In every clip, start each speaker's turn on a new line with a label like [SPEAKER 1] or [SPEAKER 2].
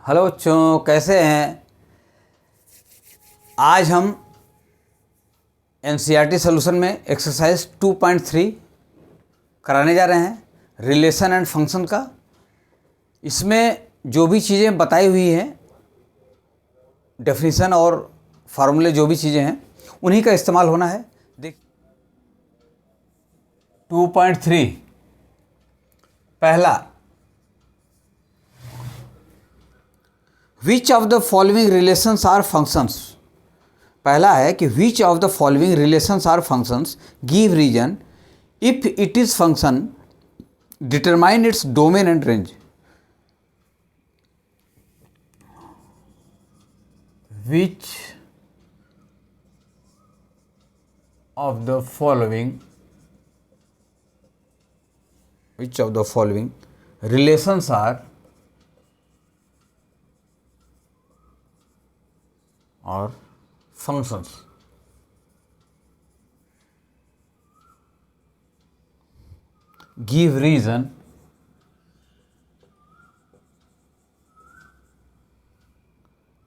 [SPEAKER 1] Hello बच्चों, कैसे हैं। आज हम एनसीईआरटी सॉल्यूशन में एक्सरसाइज 2.3 कराने जा रहे हैं, रिलेशन एंड फंक्शन का। इसमें जो भी चीज़ें बताई हुई हैं, डेफिनेशन और फार्मूले जो भी चीज़ें हैं, उन्हीं का इस्तेमाल होना है। देख 2.3 पहला, which of the following relations are functions. पहला है कि which of the following relations are functions, give reason, if it is function determine its domain and range. Which of the following relations are और functions, give reason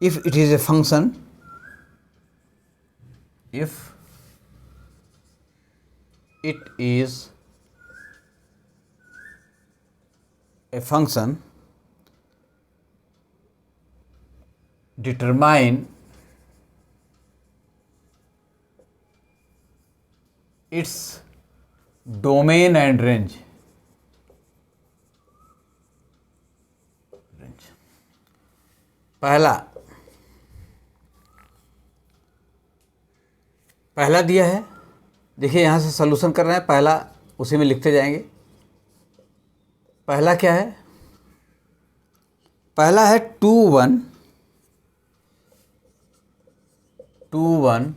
[SPEAKER 1] if it is a function, if it is a function, determine its domain and range। पहला दिया है, देखिए यहाँ से solution कर रहे हैं, पहला उसी में लिखते जाएंगे। पहला क्या है? पहला है 2 1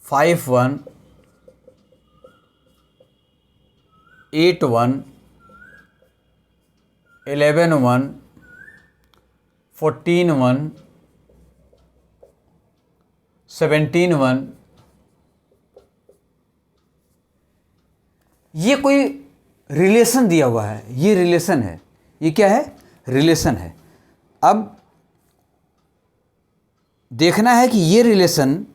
[SPEAKER 1] 5 1 8 1 11 1 14 1 17 1। ये कोई रिलेशन दिया हुआ है, ये रिलेशन है। ये क्या है? रिलेशन है। अब देखना है कि ये relation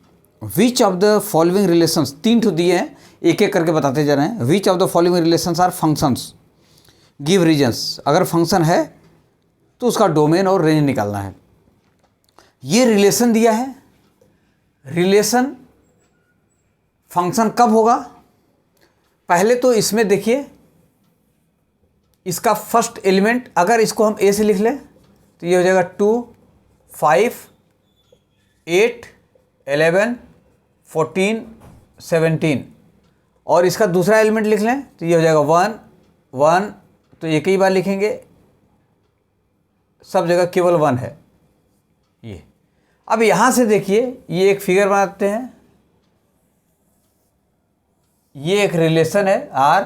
[SPEAKER 1] which of the following relations, 3 ठो दिए हैं, एक एक करके बताते जा रहे हैं। Which of the following relations are functions, give reasons. अगर फंक्शन है तो उसका डोमेन और रेंज निकालना है। ये रिलेशन दिया है। रिलेशन फंक्शन कब होगा? पहले तो इसमें देखिए, इसका फर्स्ट एलिमेंट अगर इसको हम ए से लिख लें तो ये हो जाएगा 2 5 8 11 14 17, और इसका दूसरा एलिमेंट लिख लें तो ये हो जाएगा 1 1, तो एक ही बार लिखेंगे, सब जगह केवल 1 है ये। अब यहाँ से देखिए, ये एक फिगर बनाते हैं। ये एक रिलेशन है R,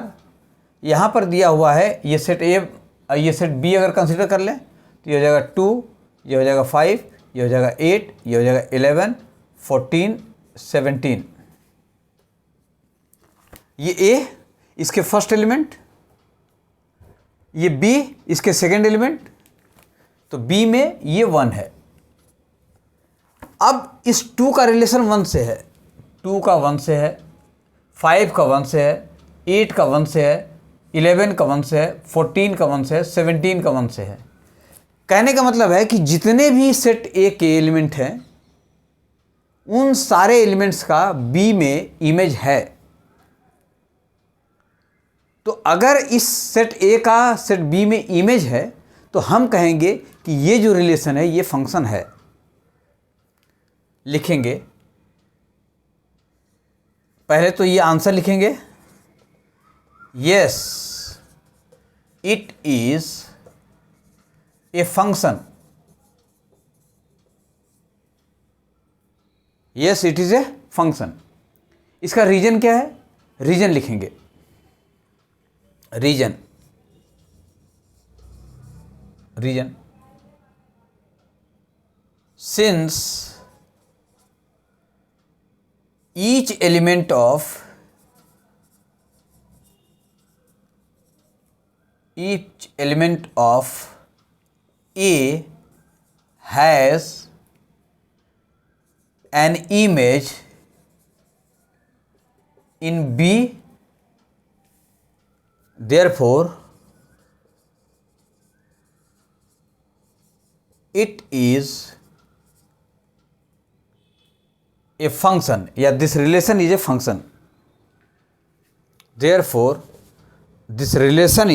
[SPEAKER 1] यहाँ पर दिया हुआ है ये सेट A, ये सेट B अगर कंसिडर कर लें तो ये हो जाएगा 2, ये हो जाएगा 5, ये हो जाएगा 8, ये हो जाएगा 11 14 17। ये A इसके फर्स्ट एलिमेंट, ये B इसके सेकंड एलिमेंट, तो B में ये 1 है। अब इस 2 का रिलेशन 1 से है, 2 का 1 से है, 5 का 1 से है, 8 का 1 से है, 11 का 1 से है, 14 का 1 से है, 17 का 1 से है। कहने का मतलब है कि जितने भी सेट A के एलिमेंट हैं, उन सारे एलिमेंट्स का B में इमेज है। तो अगर इस सेट A का सेट B में इमेज है तो हम कहेंगे कि ये जो रिलेशन है ये फंक्शन है। लिखेंगे, पहले तो ये आंसर लिखेंगे, yes it is a function. Yes it is a function. इसका रीजन क्या है? रीजन लिखेंगे, reason since each element of A has an image in B, therefore it is a function, या this relation is a function. Therefore this relation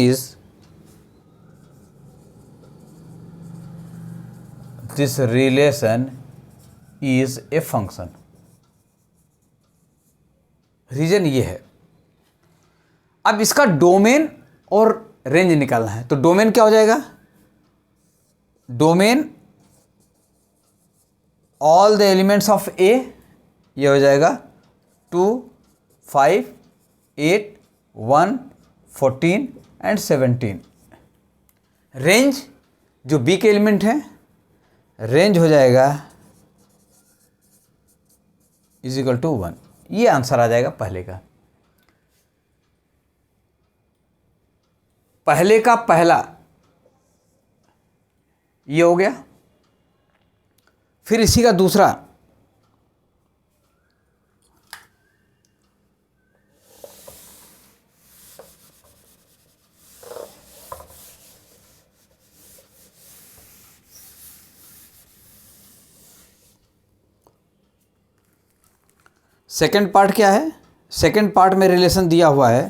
[SPEAKER 1] is a function. Reason ये है. अब इसका domain और range निकालना है. तो डोमेन क्या हो जाएगा? Domain all the elements of A, ये हो जाएगा 2, 5, 8, 1, 14 एंड 17. रेंज जो बी के एलिमेंट है, रेंज हो जाएगा इज इक्वल टू 1. ये आंसर आ जाएगा पहले का. पहले का पहला ये हो गया. फिर इसी का दूसरा, सेकेंड पार्ट क्या है? सेकेंड पार्ट में रिलेशन दिया हुआ है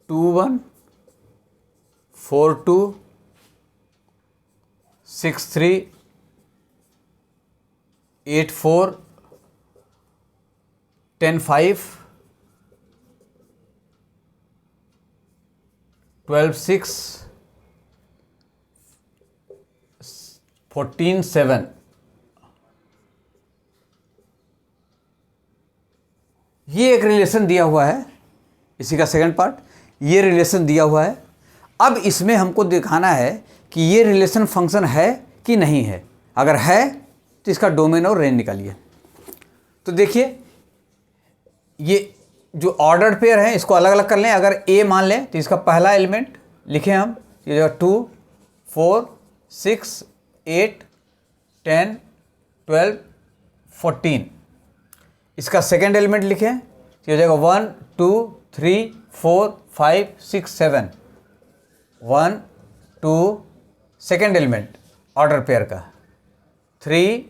[SPEAKER 1] 2, 1, 4, 2, 6, 3, 8, 4, 10, 5, 12, 6, 14, 7. ये एक रिलेशन दिया हुआ है, इसी का सेकंड पार्ट. ये रिलेशन दिया हुआ है. अब इसमें हमको दिखाना है कि ये रिलेशन फंक्शन है कि नहीं है. अगर है तो इसका डोमेन और रेंज निकालिए. तो देखिए, ये जो ऑर्डर्ड पेयर है इसको अलग अलग कर लें. अगर ए मान लें तो इसका पहला एलिमेंट लिखें हम, ये 2, 4, 6, 8, 10, 12, 14. इसका सेकेंड एलिमेंट लिखें तो हो जाएगा 1, 2, 3, 4, 5, 6, 7. 1, 2, सेकेंड एलिमेंट ऑर्डर पेयर का 3,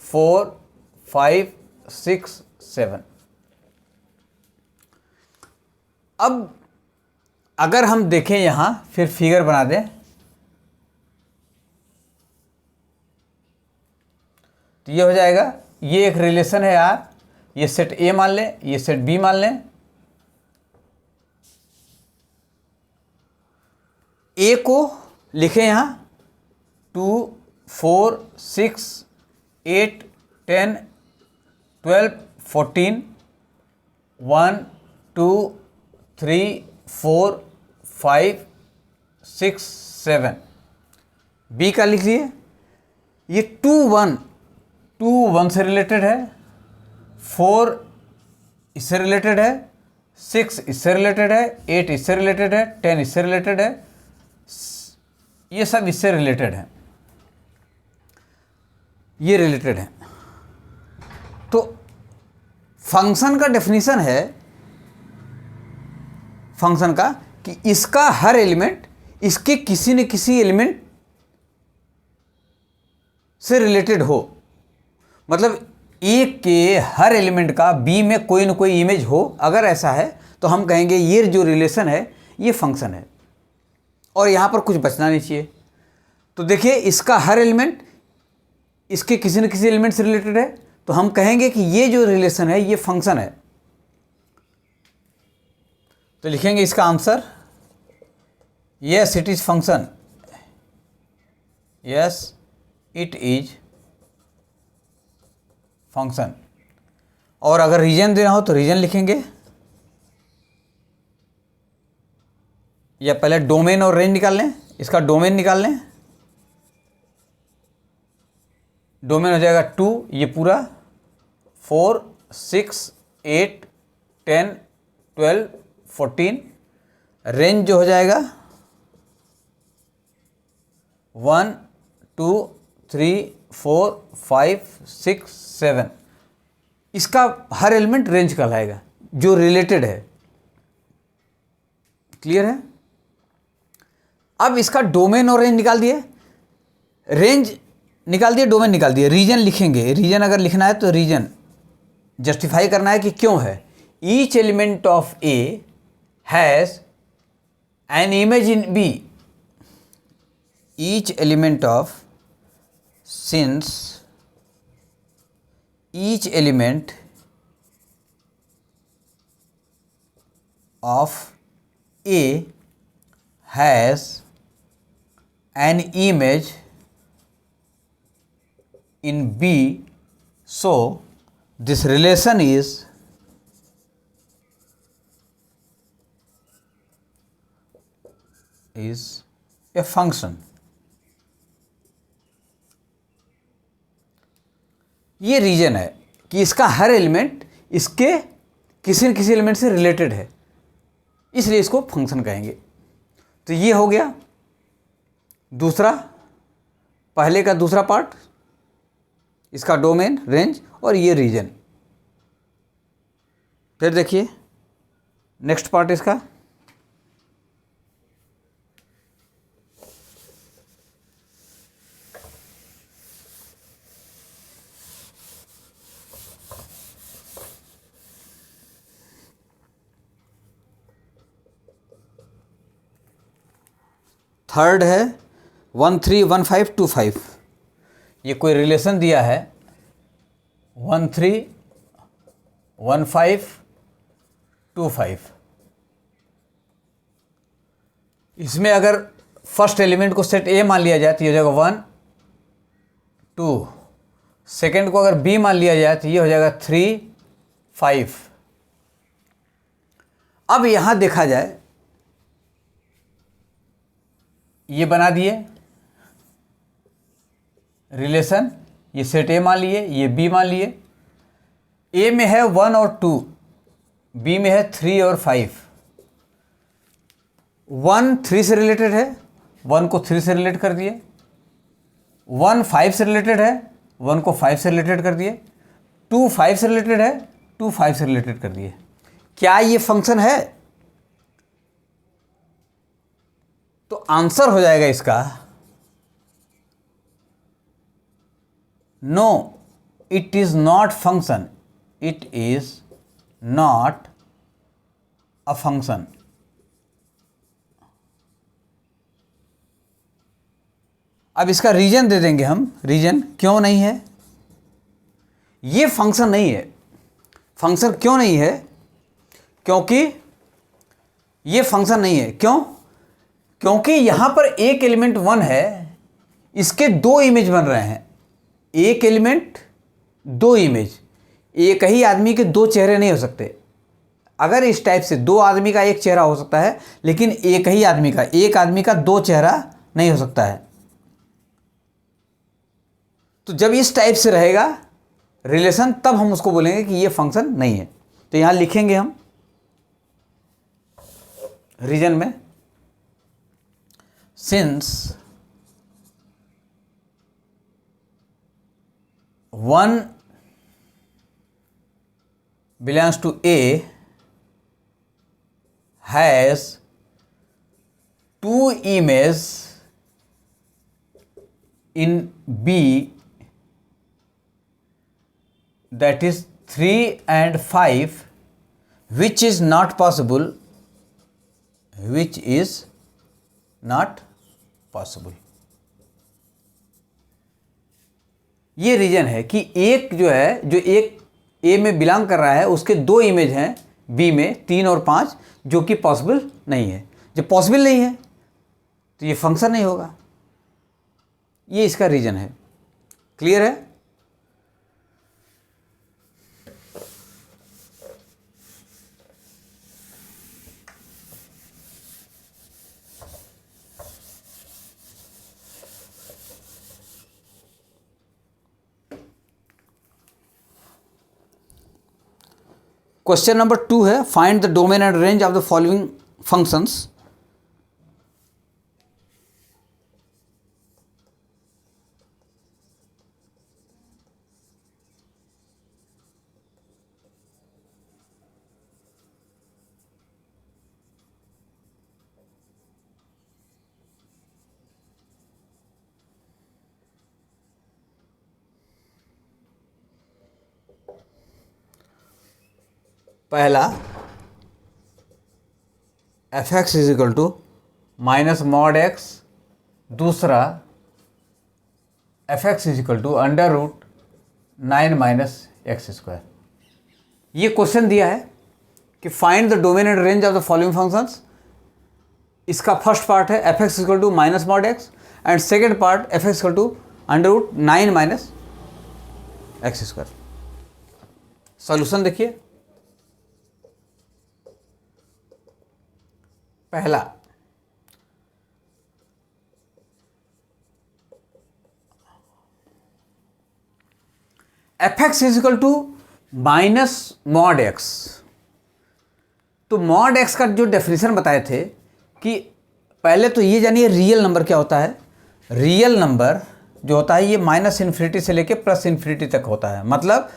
[SPEAKER 1] 4, 5, 6, 7. अब अगर हम देखें यहाँ, फिर फिगर बना दें, तो ये हो जाएगा, ये एक रिलेशन है यार. ये सेट ए मान लें, ये सेट बी मान लें. ए को लिखें यहाँ 2, 4, 6, 8, 10, 12, 14. 1, 2, 3, 4, 5, 6, 7. बी का लिख लिए. ये 2, 1 से रिलेटेड है, 4 इससे रिलेटेड है, 6 इससे रिलेटेड है, 8 इससे रिलेटेड है, 10 इससे रिलेटेड है. ये सब इससे रिलेटेड है, ये रिलेटेड है. तो फंक्शन का डेफिनेशन है, फंक्शन का, कि इसका हर एलिमेंट इसके किसी न किसी एलिमेंट से रिलेटेड हो. मतलब ए के हर एलिमेंट का बी में कोई न कोई इमेज हो. अगर ऐसा है तो हम कहेंगे ये जो रिलेशन है ये फंक्शन है, और यहाँ पर कुछ बचना नहीं चाहिए. तो देखिए, इसका हर एलिमेंट इसके किसी न किसी एलिमेंट से रिलेटेड है, तो हम कहेंगे कि ये जो रिलेशन है ये फंक्शन है. तो लिखेंगे इसका answer, yes it is function, yes it is function. और अगर रीजन देना हो तो रीजन लिखेंगे, या पहले डोमेन और रेंज निकाल लें. इसका डोमेन निकाल लें. डोमेन हो जाएगा 2, ये पूरा 4, 6, 8, 10, 12, 14, रेंज जो हो जाएगा 1, 2, 3, 4, 5, 6, 7, इसका हर एलिमेंट रेंज कहलाएगा जो रिलेटेड है। क्लियर है? अब इसका डोमेन और रेंज निकाल दिए, रेंज निकाल दिए, डोमेन निकाल दिए। रीजन लिखेंगे, रीजन अगर लिखना है तो रीजन जस्टिफाई करना है कि क्यों है। Each element of A has an image in B, each element of, since each element of A has an image in B, so this relation is a function। ये रीजन है कि इसका हर element इसके किसी न किसी एलिमेंट से related है, इसलिए इसको फंक्शन कहेंगे। तो ये हो गया दूसरा, पहले का दूसरा पार्ट, इसका डोमेन, रेंज और ये रीजन। फिर देखिए नेक्स्ट पार्ट इसका, थर्ड है 1, 3, 1, 5, 2, 5। ये कोई रिलेशन दिया है 1, 3, 1, 5, 2, 5। इसमें अगर फर्स्ट एलिमेंट को सेट ए मान लिया जाए तो ये हो जाएगा 1, 2। सेकेंड को अगर बी मान लिया जाए तो ये हो जाएगा 3, 5। अब यहां देखा जाए, ये बना दिए रिलेशन, ये सेट ए मान लिए, ये बी मान लिए। ए में है 1 और 2, बी में है 3 और 5। 1 3 से रिलेटेड है, 1 को 3 से रिलेट कर दिए। 1 5 से रिलेटेड है, 1 को 5 से रिलेटेड कर दिए। 2 5 से रिलेटेड है, 2 5 से रिलेटेड कर दिए। क्या ये फंक्शन है? तो आंसर हो जाएगा इसका no, it is not function, it is not a function. अब इसका रीजन दे देंगे हम, रीजन क्यों नहीं है। ये फंक्शन नहीं है। फंक्शन क्यों नहीं है? क्योंकि ये फंक्शन नहीं है। क्यों? क्योंकि यहां पर एक एलिमेंट 1 है, इसके 2 इमेज बन रहे हैं। एक एलिमेंट 2 इमेज, एक ही आदमी के 2 चेहरे नहीं हो सकते। अगर इस टाइप से 2 आदमी का एक चेहरा हो सकता है, लेकिन एक ही आदमी का, एक आदमी का 2 चेहरा नहीं हो सकता है। तो जब इस टाइप से रहेगा रिलेशन, तब हम उसको बोलेंगे कि ये फंक्शन नहीं है। तो यहां लिखेंगे हम रीजन में, since 1 belongs to A has 2 images in B, that is 3 and 5, which is not possible, which is not possible। ये रीजन है कि एक जो है, जो एक ए में बिलोंग कर रहा है, उसके 2 इमेज हैं बी में, 3 और 5, जो कि पॉसिबल नहीं है। जब पॉसिबल नहीं है तो ये फंक्शन नहीं होगा। ये इसका रीजन है। क्लियर है? क्वेश्चन नंबर 2 है, find the domain and range of the following functions. पहला F x is equal to minus mod x, दूसरा f x is equal to under root 9 minus x square. ये question दिया है कि find the domain and range of the following functions. इसका first part है F x equal to minus mod x and second part f x equal to under root 9 minus x square. Solution देखिए, पहला F x is equal to minus mod X. तो mod X का जो definition बताए थे कि पहले तो ये जानिए रियल नंबर क्या होता है। रियल नंबर जो होता है ये माइनस इन्फिनिटी से लेके प्लस इन्फिनिटी तक होता है, मतलब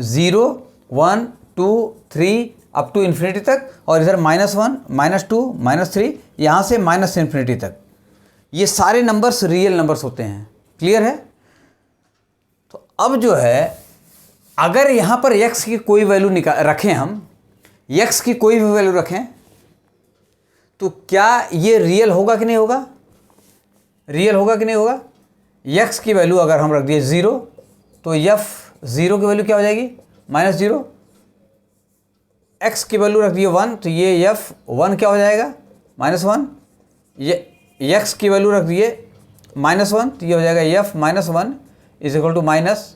[SPEAKER 1] 0 1 2 3 अप टू इन्फिनिटी तक, और इधर -1 -2 -3 यहाँ से माइनस इन्फिनिटी तक। ये सारे नंबर्स रियल नंबर्स होते हैं। क्लियर है? तो अब जो है अगर यहाँ पर x की कोई वैल्यू रखें, हम x की कोई भी वैल्यू रखें तो क्या ये रियल होगा कि नहीं होगा? रियल होगा कि नहीं होगा? x की वैल्यू अगर हम रख दिए 0 तो f0 की वैल्यू क्या हो जाएगी? -0। x की वैल्यू रख दिए 1 तो ये f1 क्या हो जाएगा? -1। ये x की वैल्यू रख दिए -1 तो ये हो जाएगा f-1 is equal to minus,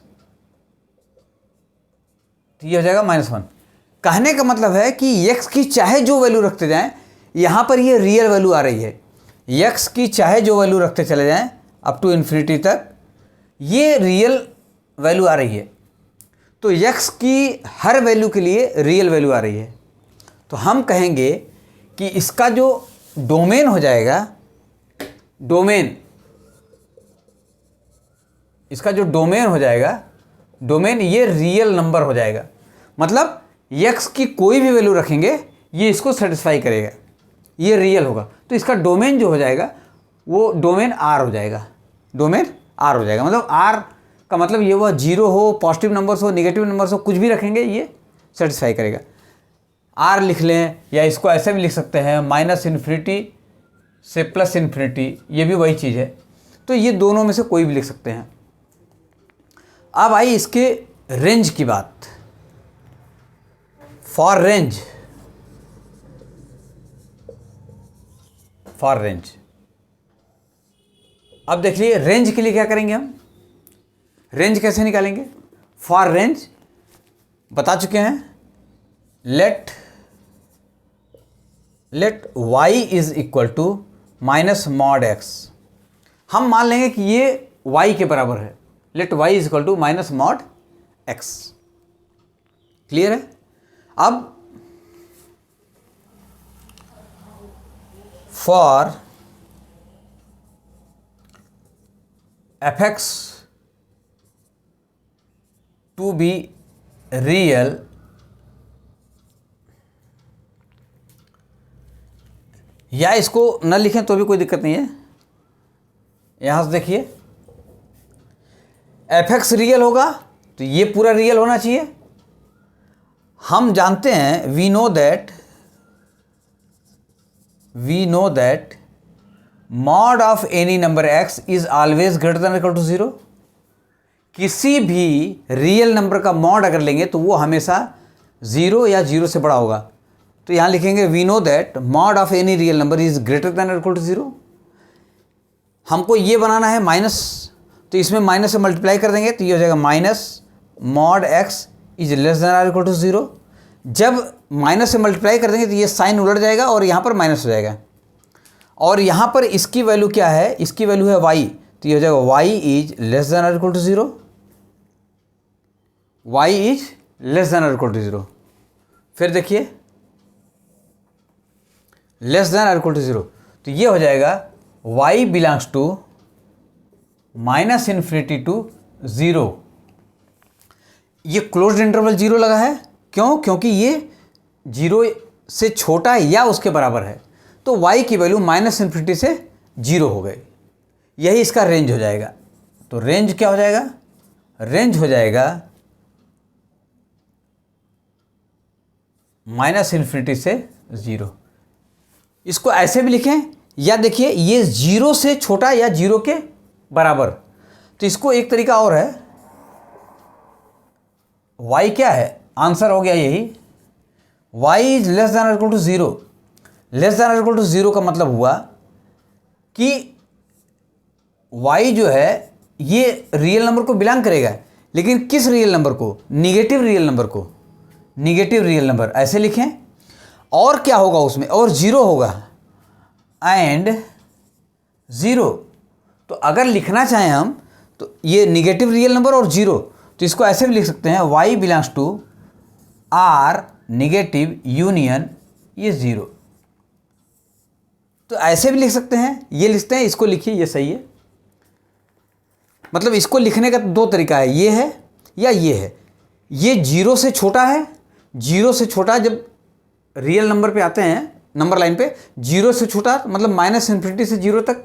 [SPEAKER 1] तो ये हो जाएगा -1। कहने का मतलब है कि x की चाहे जो वैल्यू रखते जाएं, यहाँ पर ये रियल वैल्यू आ रही है। x की चाहे जो वैल्यू रखते चले जाएं अप टू इन्फिनिटी तक, ये रियल वैल्यू आ रही है। तो x की हर वैल्यू के लिए रियल वैल्यू आ रही है। तो हम कहेंगे कि इसका जो डोमेन हो जाएगा, इसका जो डोमेन हो जाएगा, डोमेन ये रियल नंबर हो जाएगा। मतलब x की कोई भी वैल्यू रखेंगे ये इसको सेटिस्फाई करेगा, ये रियल होगा। तो इसका डोमेन जो हो जाएगा वो डोमेन R हो जाएगा। डोमेन R हो जाएगा, मतलब R का मतलब ये हुआ 0 हो, पॉजिटिव नंबर्स हो, नेगेटिव नंबर्स हो, कुछ भी रखेंगे ये सेटिस्फाई करेगा। R लिख लें या इसको ऐसे भी लिख सकते हैं -इन्फिनिटी से +इन्फिनिटी, ये भी वही चीज़ है। तो ये दोनों में से कोई भी लिख सकते हैं। अब आई इसके रेंज की बात। फॉर रेंज, अब देख लिए रेंज के लिए क्या करेंगे हम, रेंज कैसे निकालेंगे। फॉर रेंज बता चुके हैं, let y is equal to minus mod x। हम मान लेंगे कि ये y के बराबर है। Let y is equal to minus mod x। Clear है? अब for f(x) to be real, या इसको न लिखें तो भी कोई दिक्कत नहीं है। यहाँ से देखिए f(x) रियल होगा तो ये पूरा रियल होना चाहिए। हम जानते हैं, we know that mod of any number x is always greater than equal to 0। किसी भी रियल नंबर का मॉड अगर लेंगे तो वो हमेशा 0 या 0 से बड़ा होगा। तो यहाँ लिखेंगे we know that mod of any real number is greater than equal to 0। हमको ये बनाना है माइनस, तो इसमें माइनस से मल्टीप्लाई कर देंगे तो ये हो जाएगा minus mod X is less than or equal to 0। जब माइनस से मल्टीप्लाई कर देंगे तो ये साइन उलट जाएगा और यहाँ पर माइनस हो जाएगा। और यहाँ पर इसकी वैल्यू क्या है, इसकी वैल्यू है y, तो ये हो जाएगा y is less than or equal to 0। y is less than or equal to 0। फिर देखिए लेस देन और इक्वल टू 0, तो ये हो जाएगा y बिलोंग्स टू -∞ टू 0। ये क्लोज्ड इंटरवल 0 लगा है, क्यों? क्योंकि ये 0 से छोटा या उसके बराबर है, तो y की वैल्यू -∞ से 0 हो गई। यही इसका रेंज हो जाएगा। तो रेंज क्या हो जाएगा? रेंज हो जाएगा -∞ से 0। इसको ऐसे भी लिखें, या देखिए ये 0 से छोटा या 0 के बराबर, तो इसको एक तरीका और है, y क्या है? आंसर हो गया यही, y इज लेस देन और इक्वल टू 0। लेस देन और इक्वल टू 0 का मतलब हुआ कि y जो है ये रियल नंबर को बिलोंग करेगा, लेकिन किस रियल नंबर को? निगेटिव रियल नंबर को। निगेटिव रियल नंबर ऐसे लिखें, और क्या होगा उसमें? और 0 होगा, एंड 0। तो अगर लिखना चाहें हम तो ये निगेटिव रियल नंबर और 0, तो इसको ऐसे भी लिख सकते हैं, y belongs to r negative union ये 0। तो ऐसे भी लिख सकते हैं, ये लिखते हैं, इसको लिखिए, ये सही है। मतलब इसको लिखने का दो तरीका है, ये है या ये है। ये 0 से छोटा है, 0 से छोटा जब रियल नंबर पे आते हैं, नंबर लाइन पे 0 से छोटा मतलब -∞ से 0 तक,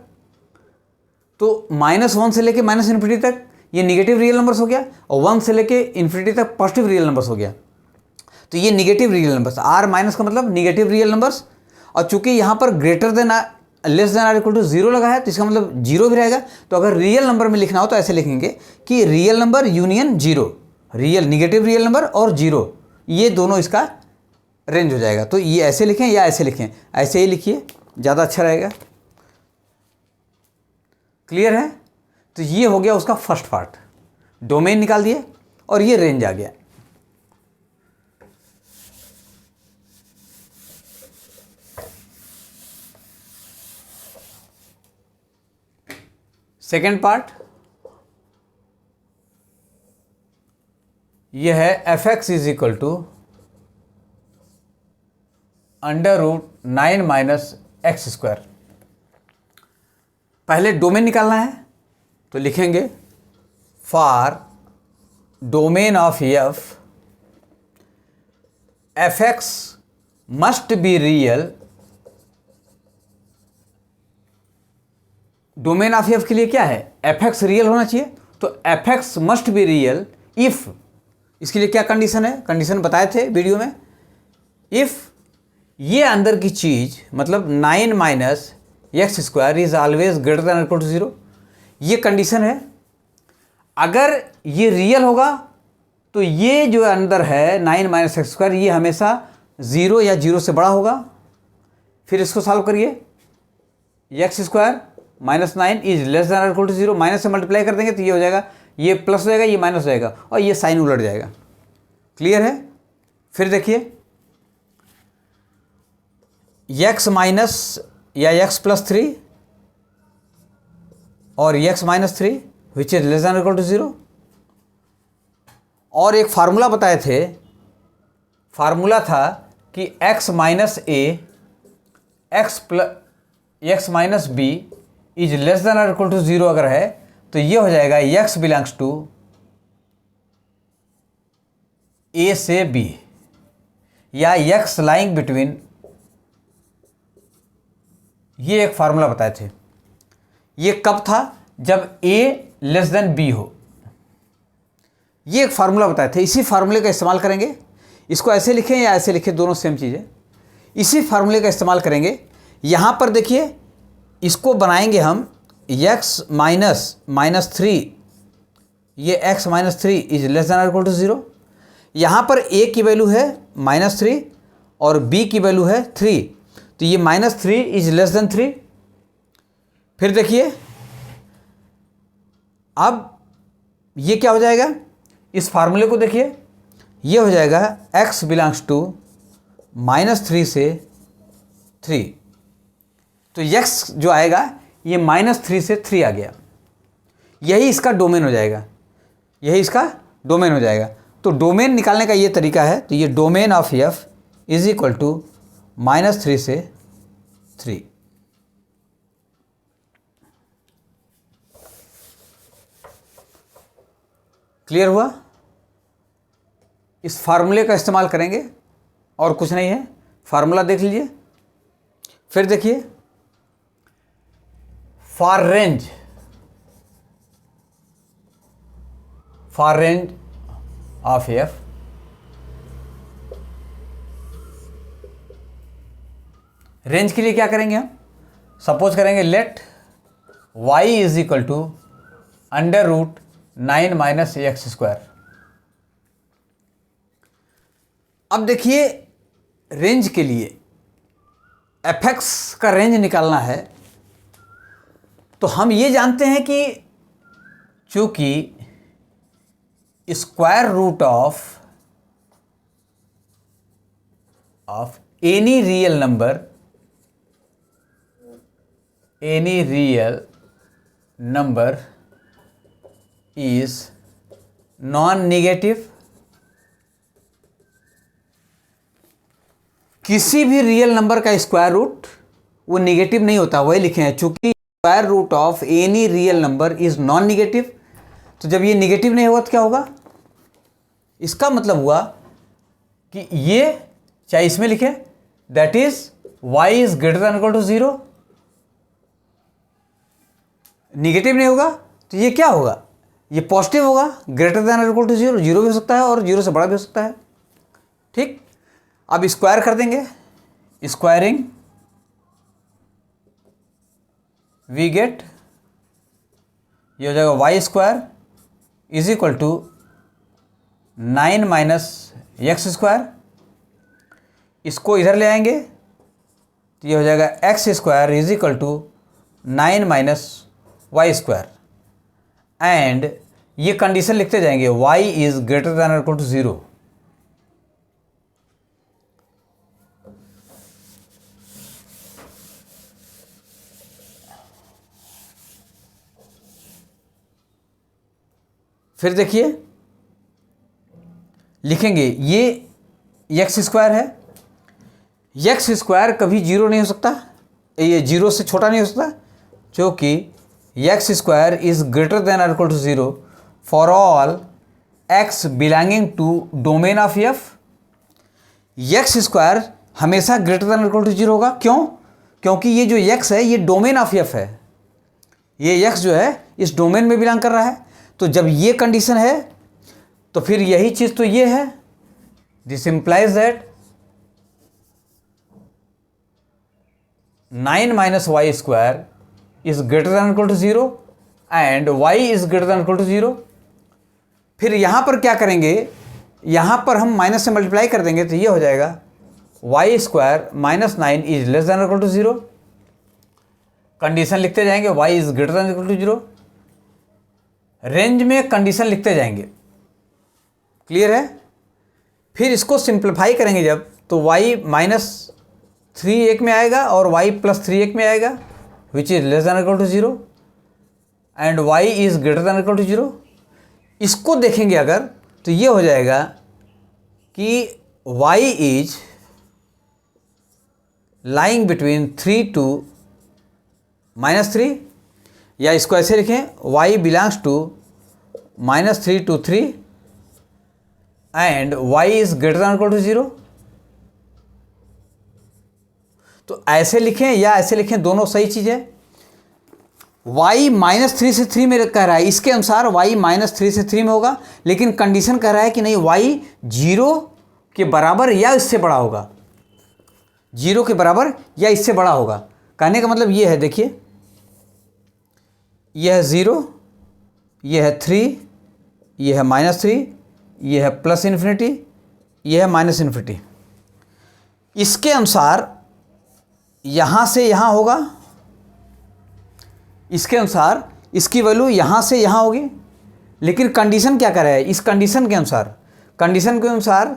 [SPEAKER 1] तो -1 से लेके -∞ तक ये निगेटिव रियल नंबर्स हो गया, और 1 से लेके इन्फिनिटी तक पॉजिटिव रियल नंबर्स हो गया। तो ये negative real numbers, r minus का मतलब निगेटिव रियल नंबर्स, और चूंकि यहाँ पर ग्रेटर देन लेस देन और इक्वल टू 0 लगा है, तो इसका मतलब 0 भी रहेगा। तो अगर रियल नंबर में लिखना हो तो ऐसे लिखेंगे कि real number union 0, real negative real number और 0, ये दोनों इसका रेंज हो जाएगा। तो ये ऐसे लिखें या ऐसे लिखें, ऐसे ही लिखिए, ज़्यादा अच्छा रहेगा। क्लियर है? तो ये हो गया उसका फर्स्ट पार्ट, डोमेन निकाल दिए और ये रेंज आ गया। सेकेंड पार्ट ये है f(x) is equal to √9 - x²। पहले डोमेन निकालना है, तो लिखेंगे for domain of f(x) must be real. Domain of f के लिए क्या है? f(x) रियल होना चाहिए, तो f(x) must be real if, इसके लिए क्या कंडीशन है? कंडीशन बताए थे वीडियो में, इफ ये अंदर की चीज मतलब 9 - x² is always greater than equal to 0, ये कंडीशन है। अगर ये रियल होगा तो ये जो अंदर है 9 - x², ये हमेशा 0 या 0 से बड़ा होगा। फिर इसको सॉल्व करिए, x² - 9 is less than equal to 0, minus से मल्टीप्लाई कर देंगे तो ये हो जाएगा, ये प्लस हो जाएगा, ये माइनस हो जाएगा, और ये साइन उलट जाएगा। क्लियर है? फिर देखिए x माइनस या x + 3 और x - 3 which is less than equal to 0। और एक फार्मूला बताए थे, फार्मूला था कि x - a x - b is less than और इक्वल टू 0 अगर है, तो ये हो जाएगा x बिलोंग्स टू a से b, या x लाइंग बिटवीन। ये एक फार्मूला बताए थे। ये कब था? जब a लेस देन b हो। ये एक फार्मूला बताए थे, इसी फार्मूले का इस्तेमाल करेंगे। इसको ऐसे लिखें या ऐसे लिखें, दोनों सेम चीज़ है। इसी फार्मूले का इस्तेमाल करेंगे। यहाँ पर देखिए, इसको बनाएंगे हम x - 3, ये x - 3 is less than equal to 0। यहाँ पर a की वैल्यू है -3 और b की वैल्यू है 3, तो ये -3 इज लेस देन 3। फिर देखिए अब ये क्या हो जाएगा? इस फार्मूले को देखिए, ये हो जाएगा x बिलोंग्स टू -3 से 3, तो x जो आएगा ये -3 से 3 आ गया। यही इसका डोमेन हो जाएगा, यही इसका डोमेन हो जाएगा। तो डोमेन निकालने का ये तरीका है। तो ये domain of f is equal to -3 से 3। क्लियर हुआ? इस फार्मूले का इस्तेमाल करेंगे और कुछ नहीं है। फार्मूला देख लीजिए। फिर देखिए, for range of F range के लिए क्या करेंगे हम? सपोज करेंगे let y is equal to √9 - x²। अब देखिए, रेंज के लिए fx का रेंज निकालना है तो हम ये जानते हैं कि चूंकि square root of any real number is non negative. किसी भी रियल नंबर का स्क्वायर रूट वो नेगेटिव नहीं होता, वही लिखे हैं। चूंकि square root of any real number is non negative, तो जब ये नेगेटिव नहीं होगा तो क्या होगा? इसका मतलब हुआ कि ये, चाहे इसमें लिखे, that is y is greater than equal to 0। Negative नहीं होगा तो ये क्या होगा? ये पॉजिटिव होगा, ग्रेटर देन इक्वल टू 0। 0 भी हो सकता है और 0 से बड़ा भी हो सकता है। ठीक, अब स्क्वायर कर देंगे। स्क्वायरिंग वी गेट, ये हो जाएगा y² is equal to 9 - x²। इसको इधर ले आएंगे तो ये हो जाएगा x² is equal to 9 - y²। And ये कंडीशन लिखते जाएंगे, y is greater than equal to 0। फिर देखिए, लिखेंगे ये x² है। x² कभी 0 नहीं हो सकता, ये 0 से छोटा नहीं हो सकता, क्योंकि x² इज ग्रेटर देन और equal to 0 for all x belonging to domain of f। x² हमेशा ग्रेटर देन और इक्वल टू 0 होगा। क्यों? क्योंकि ये जो x है ये डोमेन ऑफ f है। ये x जो है इस डोमेन में बिलोंग कर रहा है। तो जब ये कंडीशन है तो फिर यही चीज तो ये है। This implies that 9 - y² is greater than equal to 0 and y is greater than equal to 0। फिर यहां पर क्या करेंगे? यहां पर हम माइनस से मल्टीप्लाई कर देंगे तो ये हो जाएगा y² - 9 is less than equal to 0। Condition लिखते जाएंगे, y is greater than equal to 0। Range में कंडीशन लिखते जाएंगे। क्लियर है? फिर इसको सिंप्लीफाई करेंगे जब, तो y -3 एक में आएगा और y +3 एक में आएगा, which is less than equal to 0 and y is greater than equal to 0। इसको देखेंगे अगर तो ये हो जाएगा कि y is lying between 3 to -3, या इसको ऐसे लिखें, y belongs to -3 to 3 and y is greater than equal to 0। तो ऐसे लिखें या ऐसे लिखें, दोनों सही चीज है। y -3 से 3 में कह रहा है, इसके अनुसार y -3 से 3 में होगा, लेकिन कंडीशन कह रहा है कि नहीं, y 0 के बराबर या इससे बड़ा होगा। 0 के बराबर या इससे बड़ा होगा। कहने का मतलब ये है, देखिए, यह है 0, यह है 3, यह है -3, यह है +∞, यह है -∞। इसके अनुसार यहाँ से यहाँ होगा, इसके अनुसार इसकी वैल्यू यहाँ से यहाँ होगी। लेकिन कंडीशन क्या कर रहा है? इस कंडीशन के अनुसार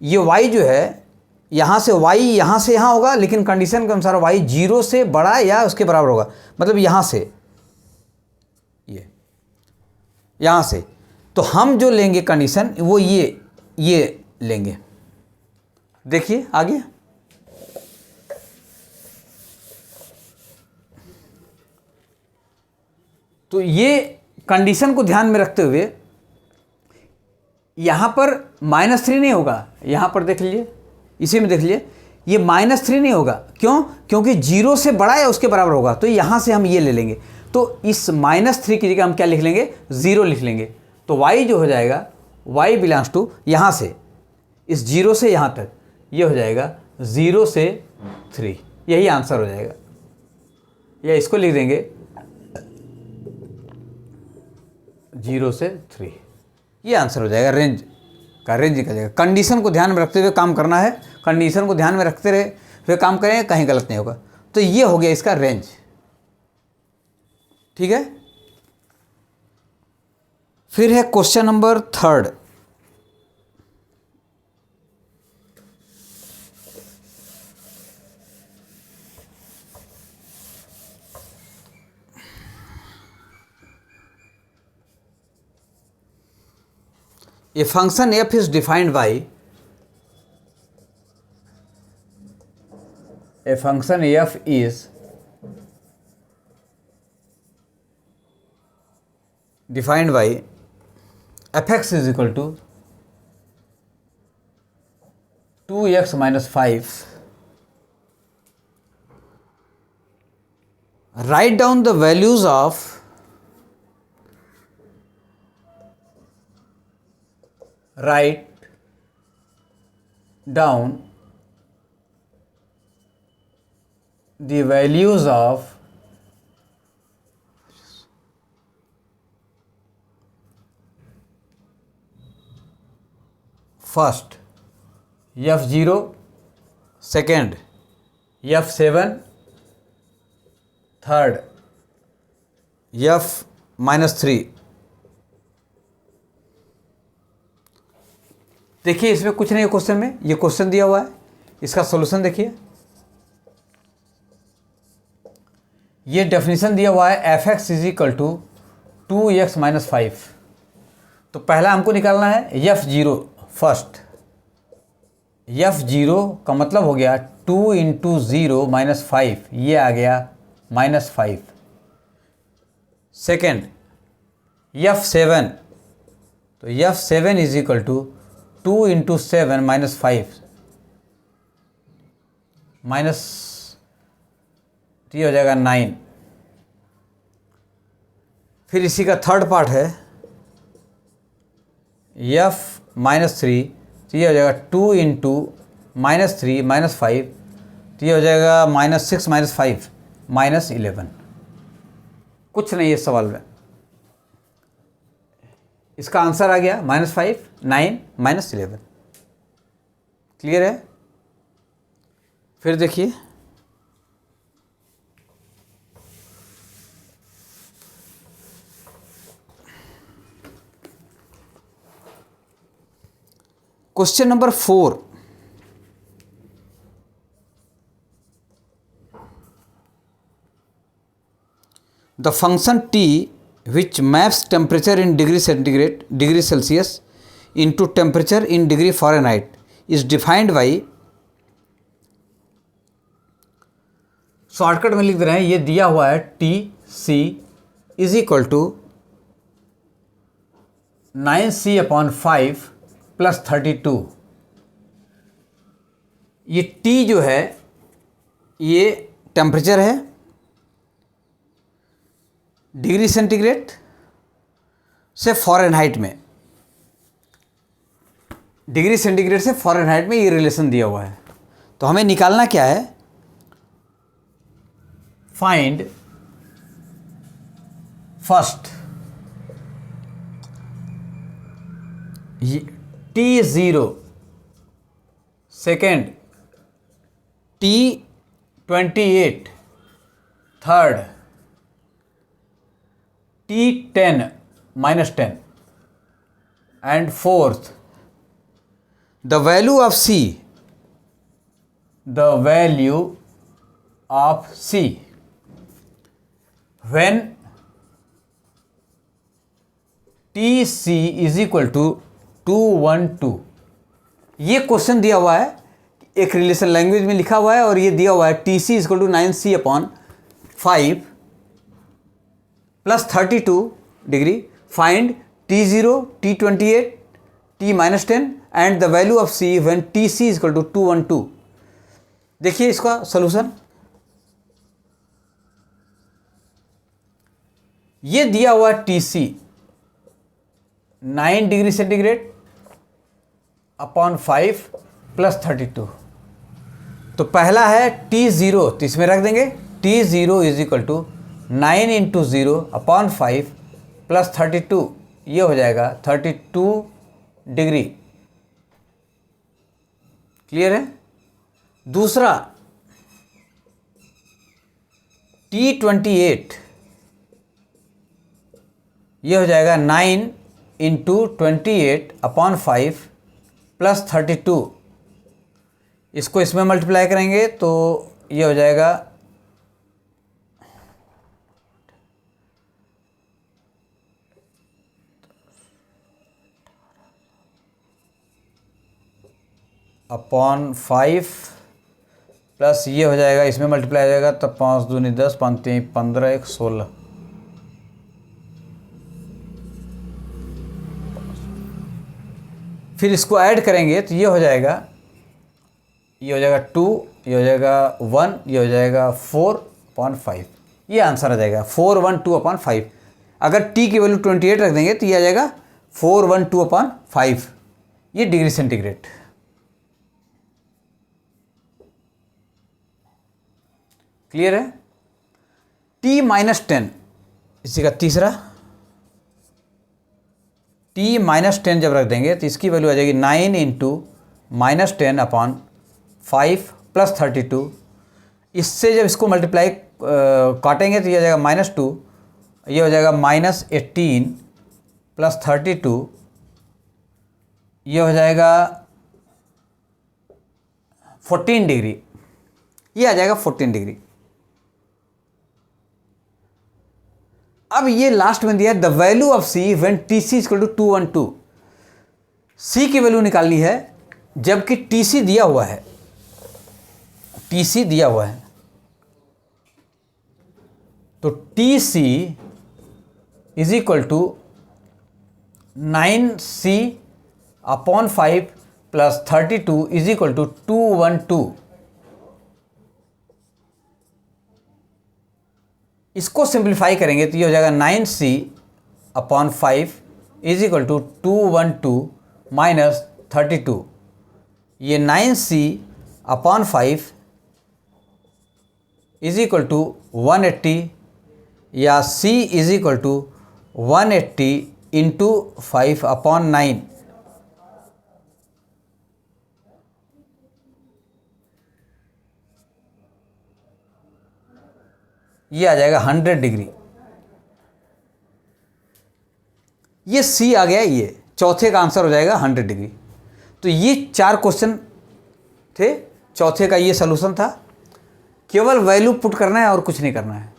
[SPEAKER 1] ये y जो है यहाँ से यहाँ होगा, लेकिन कंडीशन के अनुसार y 0 से बड़ा या उसके बराबर होगा। मतलब यहाँ से यहाँ से, तो हम जो लेंगे कंडीशन वो ये लेंगे। देखिए आगे, तो ये कंडीशन को ध्यान में रखते हुए यहां पर -3 नहीं होगा, यहां पर देख लीजिए, इसी में देख लीजिए, ये -3 नहीं होगा, क्यों? क्योंकि 0 से बड़ा या उसके बराबर होगा, तो यहां से हम ये ले लेंगे, तो इस -3 की जगह हम क्या लिख लेंगे? 0 लिख लेंगे। तो y जो हो जाएगा, y बिलोंग्स टू यहां से, इस 0 से यहां तक, ये हो जाएगा 0 से 3, यही आंसर हो जाएगा। या इसको लिख देंगे 0 से 3, ये आंसर हो जाएगा। रेंज का रेंज निकल जाएगा। कंडीशन को ध्यान में रखते हुए काम करना है, कंडीशन को ध्यान में रखते रहे हुए काम करें, कहीं गलत नहीं होगा। तो ये हो गया इसका रेंज, ठीक है। फिर है question number 3। A function f is defined by, a function f is defined by fx is equal to 2x minus 5. Write down the values of write down the values of first f0, second f7, third f-3। देखिए इसमें कुछ नहीं है question में, ये question दिया हुआ है, इसका सॉल्यूशन देखिए। ये डेफिनेशन दिया हुआ है fx is equal to 2x minus 5। तो पहला हमको निकालना है f0 फर्स्ट। f0 का मतलब हो गया 2 इंटू 0 माइनस 5, ये आ गया -5। सेकेंड f7, तो f7 is equal to 2 into 7 minus 5, minus ये हो जाएगा 9। फिर इसी का थर्ड पार्ट है f-3, तो ये हो जाएगा 2 इंटू -3 माइनस 5, तो ये हो जाएगा -6 माइनस 5 -11। कुछ नहीं है इस सवाल में, इसका आंसर आ गया -5, 9 -11। क्लियर है? फिर देखिए question number 4। The function t which maps temperature in degree Celsius into temperature in degree Fahrenheit is defined by, shortcut में लिख दे रहे हैं, ये दिया हुआ है Tc is equal to 9c/5 + 32। ये T जो है ये टेम्परेचर है डिग्री सेंटीग्रेड से फ़ारेनहाइट में, डिग्री सेंटीग्रेड से फ़ारेनहाइट में ये रिलेशन दिया हुआ है। तो हमें निकालना क्या है? Find first T0, second T28, third T10 -10, and fourth the value of C, the value of C when Tc is equal to 212। ये क्वेश्चन दिया हुआ है एक रिलेशन लैंग्वेज में लिखा हुआ है और ये दिया हुआ है T C is equal to 9c/5 plus 32 degree, find T0, T28, T-10 and the value of C when TC is equal to 212। देखिए इसका सोल्यूशन, ये दिया हुआ TC 9 degree centigrade upon 5 plus 32। तो पहला है T0, तो इसमें रख देंगे T0 is equal to 9 into 0 upon 5 plus 32, ये हो जाएगा 32 डिग्री। क्लियर है। दूसरा T28, ये हो जाएगा 9 इंटू 28 अपॉन 5 प्लस 32, इसको इसमें मल्टीप्लाई करेंगे तो ये हो जाएगा अपॉन 5 प्लस ये हो जाएगा इसमें मल्टीप्लाई हो जाएगा, तब 5 दूनी 10, 5 3 15, 1 16। फिर इसको ऐड करेंगे तो ये हो जाएगा 2, ये हो जाएगा 1, ये हो जाएगा 4/5, ये आंसर आ जाएगा 412/5। अगर t की वैल्यू 28 रख देंगे तो ये आ जाएगा 412/5, ये डिग्री सेंटीग्रेड। क्लियर है। T-10 इसी का तीसरा, T-10 जब रख देंगे तो इसकी वैल्यू आ जाएगी 9 इंटू -10/5 प्लस 32। इससे जब इसको मल्टीप्लाई काटेंगे तो ये आ जाएगा -2, ये हो जाएगा -18 प्लस 32, ये हो जाएगा 14 डिग्री, ये आ जाएगा 14 डिग्री। अब ये लास्ट में दिया है the value of C when TC is equal to 212। C की वैल्यू निकालनी है जबकि TC दिया हुआ है, TC दिया हुआ है, तो TC is equal to 9c/5 plus 32 is equal to 212। इसको सिंप्लीफाई करेंगे तो ये हो जाएगा 9c/5 is equal to 212 minus 32। ये 9c/5 इज इक्वल टू 180, या c is equal to 180 into 5/9। ये आ जाएगा 100 डिग्री। ये C आ गया, ये चौथे का आंसर हो जाएगा 100 डिग्री। तो ये 4 क्वेश्चन थे, चौथे का ये सलूशन था। केवल वैल्यू पुट करना है और कुछ नहीं करना है।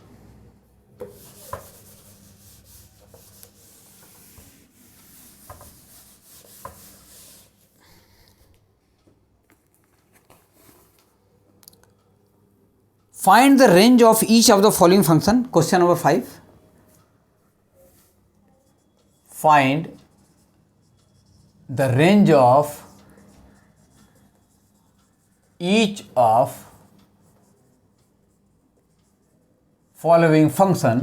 [SPEAKER 1] Find the range of each of the following function. Question number 5. Find the range of each of following function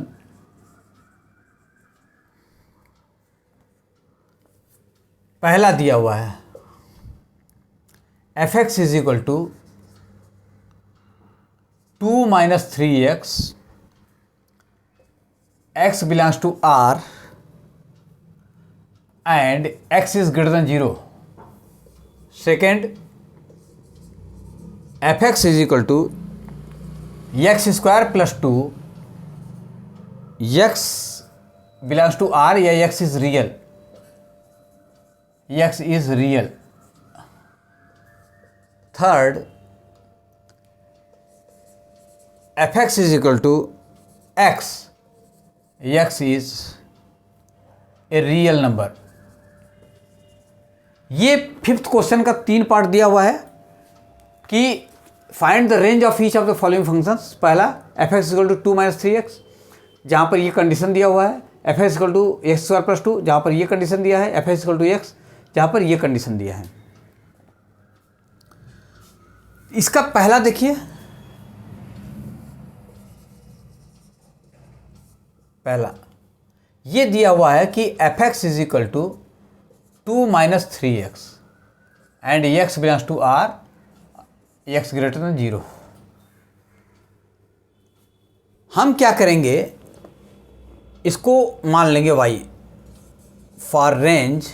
[SPEAKER 1] पहला दिया हुआ है f(x) is equal to 2 minus 3x, x belongs to R and x is greater than 0. Second, f(x) is equal to x square plus 2, x belongs to R या x is real, x is real. Third, f(x) is equal to x, x is a real number. ये 5th question का 3 part दिया हुआ है कि find the range of each of the following functions. पहला F x equal to 2 minus 3x, जहाँ पर ये कंडीशन दिया हुआ है, F x equal to x square plus 2, जहाँ पर ये कंडीशन दिया है, F x equal to x, जहाँ पर ये कंडीशन दिया है। इसका पहला देखिए, पहला ये दिया हुआ है कि F x is equal to 2 minus 3x and X belongs to R, X greater than 0। हम क्या करेंगे, इसको मान लेंगे y for range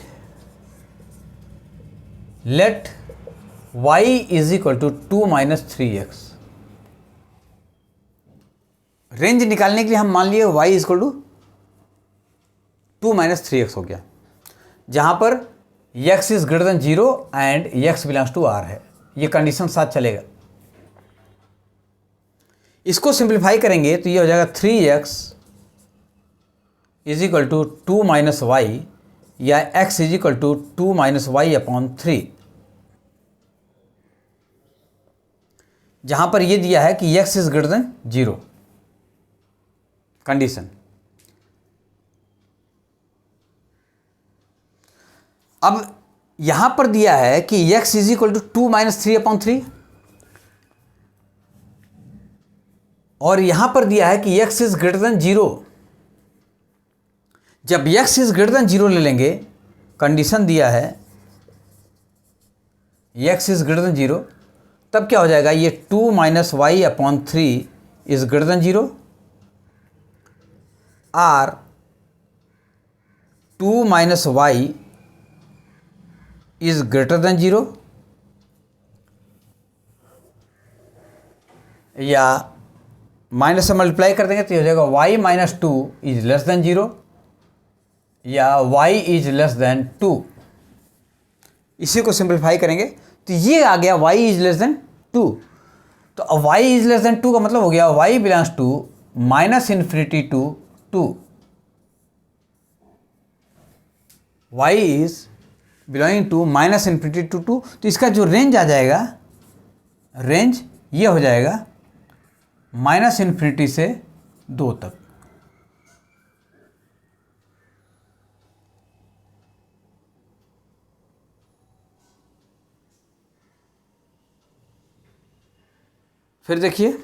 [SPEAKER 1] let y is equal to 2 minus 3x। Range निकालने के लिए हम मान लिए y is equal to 2 minus 3x हो गया, जहां पर x is greater than 0 and x belongs to r है। ये कंडीशन साथ चलेगा। इसको सिंप्लीफाई करेंगे तो ये हो जाएगा 3x is equal to 2 minus Y, या x is equal to 2 minus Y upon 3, जहां पर ये दिया है कि x is greater than 0 condition. अब यहां पर दिया है कि x is equal to 2 minus 3 upon 3, और यहां पर दिया है कि x इज ग्रेटर देन 0। जब x इज ग्रेटर देन 0 ले लेंगे, कंडीशन दिया है x इज ग्रेटर देन 0, तब क्या हो जाएगा, ये 2 minus Y upon 3 is greater than 0, or 2 minus Y is greater than 0, या माइनस से मल्टीप्लाई कर देंगे तो ये हो जाएगा y minus 2 is less then 0, या y इज लेस देन 2। इसी को सिंप्लीफाई करेंगे तो ये आ गया y इज लेस देन 2। तो अब y इज लेस देन 2 का मतलब हो गया y belongs to minus infinity to 2, y is belonging to minus infinity to 2। तो इसका जो रेंज आ जाएगा, रेंज ये हो जाएगा माइनस इन्फिनिटी से 2 तक। फिर देखिए,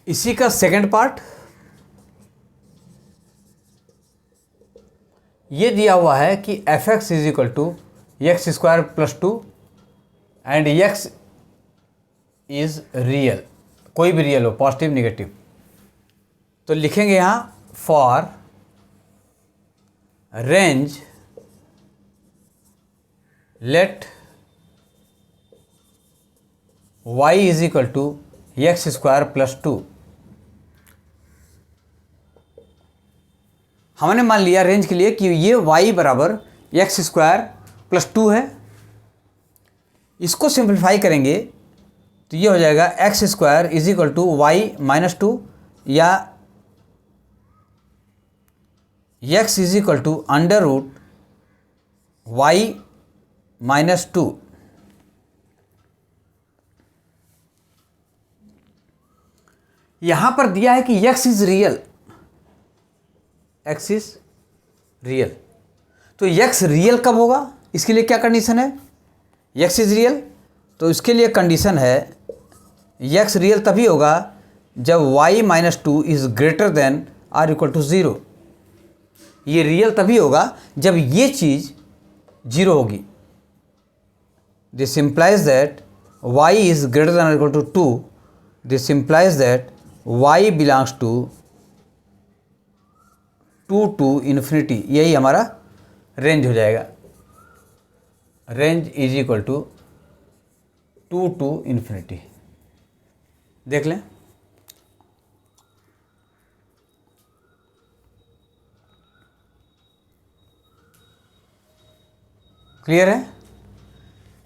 [SPEAKER 1] इसी का सेकंड पार्ट ये दिया हुआ है कि F x is equal to x square plus 2 and X is real, कोई भी रियल हो, पॉजिटिव नेगेटिव। तो लिखेंगे यहाँ for range let y is equal to x square plus 2। हमने मान लिया रेंज के लिए कि ये y बराबर एक्स स्क्वायर प्लस 2 है। इसको सिंप्लीफाई करेंगे तो ये हो जाएगा X square is equal to Y minus 2, या x is equal to under root Y minus 2। यहां पर दिया है कि x is real, x is real. तो x रियल कब होगा, इसके लिए क्या कंडीशन है, x इज रियल। तो इसके लिए कंडीशन है x रियल तभी होगा जब y minus 2 is greater than or equal to 0। ये रियल तभी होगा जब ये चीज़ 0 होगी। This implies that y is greater than or equal to 2। This implies that y belongs to 2 to infinity. यही हमारा रेंज हो जाएगा। Range is equal to 2 to infinity. देख लें, क्लियर है।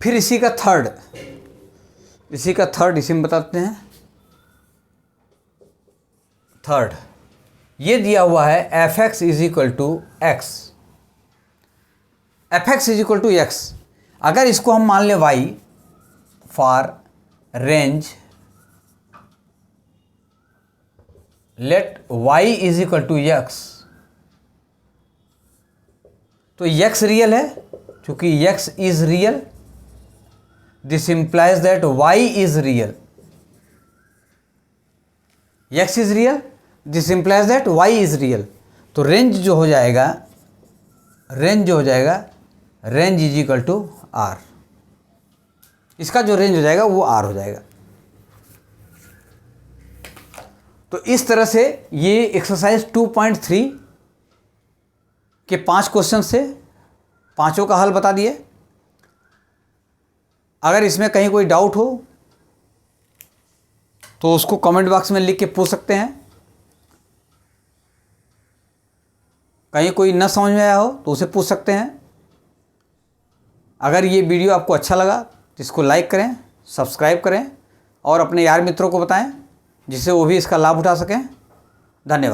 [SPEAKER 1] फिर इसी का थर्ड इसी में बताते हैं। थर्ड ये दिया हुआ है F x is equal to X, F x is equal to X. अगर इसको हम मान लें Y for range let Y is equal to X, तो एक्स रियल है, क्योंकि X is real, this implies that Y is real, X is real, this implies that Y is real. तो range जो हो जाएगा, range is equal to R, इसका जो range हो जाएगा वो आर हो जाएगा। तो इस तरह से ये एक्सरसाइज 2.3 के 5 क्वेश्चन से पांचों का हल बता दिए। अगर इसमें कहीं कोई डाउट हो तो उसको कमेंट बॉक्स में लिख के पूछ सकते हैं। कहीं कोई न समझ में आया हो तो उसे पूछ सकते हैं। अगर ये वीडियो आपको अच्छा लगा तो इसको लाइक करें, सब्सक्राइब करें और अपने यार मित्रों को बताएं, जिससे वो भी इसका लाभ उठा सकें। धन्यवाद।